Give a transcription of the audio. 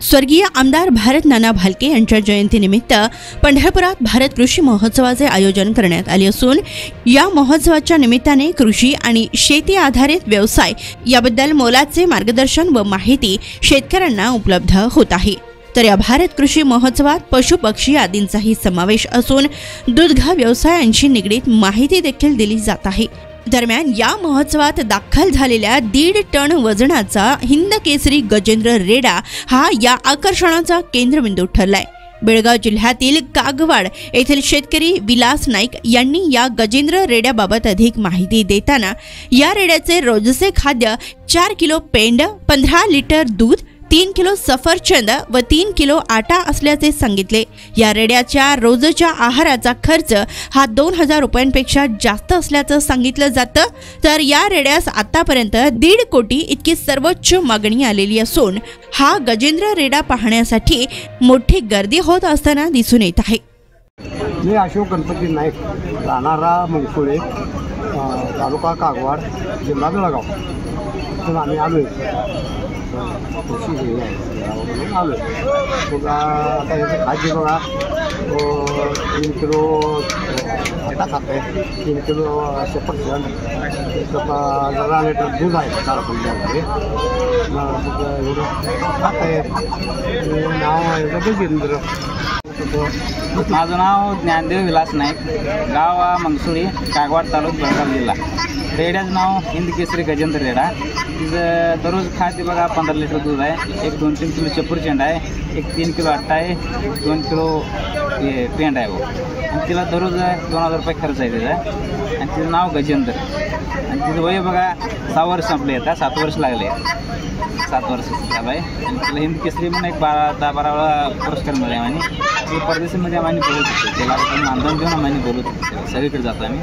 स्वर्गीय आमदार भारत नाना भालके यांच्या जयंतीनिमित्त पंढरपुरात भारत कृषी महोत्सवाचे आयोजन करण्यात आले असून या महोत्सवाच्या निमित्ताने कृषी आणि शेती आधारित व्यवसाय याबद्दल मोलाचे मार्गदर्शन व माहिती शेतकऱ्यांना उपलब्ध होत आहे। तर या भारत कृषी महोत्सवात पशु पक्षी आदींचाही समावेश असून दुग्ध व्यवसायांशी निगडीत माहिती देखील दिली जात आहे। दरम्यान या महोत्सवात दाखल झालेल्या 1.5 टन वजनाचा हिंद केसरी गजेंद्र रेडा हा या आकर्षणाचा केंद्रबिंदू ठरलाय। बेळगाव जिल्ह्यातील कागवाड येथील शेतकरी विलास नाईक यांनी या गजेंद्र रेड्याबाबत अधिक माहिती देताना या रेड्याचे रोजचे खाद्य 4 किलो पेंड, 15 लिटर दूध, 3 किलो सफरचंद व 3 किलो आटा असल्याचे सांगितले। या रेड्याच्या रोजच्या आहाराचा खर्च हा 2000 रुपयांपेक्षा जास्त असल्याचं सांगितलं जातं। तर या रेड्यास आतापर्यंत 1.5 कोटी इतकी सर्वोच्च मागणी आलेली असून हा गजेंद्र रेडा पाहण्यासाठी मोठी गर्दी होत असताना दिसून येत आहे। मी अशोक गणपती नाईक, राहणारा मंगसुळे, तालुका कागवाड, जिल्हा बेळगाव इथून आम्ही आलोय। कृषी हे आहे आलो बघा। आता याचं खाद्य बघा 3 किलो आटा खात आहे, 3 किलो सफरचंद, 10 लिटर दूध आहे 4 किलोमध्ये एवढं खात आहे। नाव आहे गजेंद्र। माझं नाव ज्ञानदेव विलास नाईक, गाव मंगसुळी, कागवाड तालुका, बेळगाव जिल्हा। रेड्याचं नाव हिंद केसरी गजेंद्र रेडा। तिचं दररोज खाद्य बघा 15 लिटर दूध आहे, 1-2-3 किलो सफरचंद आहे, 3 किलो आटा आहे, 2 किलो पेंड आहे वो। आणि तिला दररोज 2000 रुपये खर्च आहे तिचा। आणि तिचं नाव गजेंद्र। आणि तिचं वय बघा 6 वर्ष संपले, आता 7 वर्ष लागले, 7 वर्ष झालं आहे। आणि तिला हिंद केसरी म्हणून एक 10-12 वेळा पुरस्कार मिळाला आहे। आणि परदेशामध्ये आम्ही बोलत होतो, त्याला मानधन घेऊन आम्ही बोलत होतो, सगळीकडे जातो आम्ही।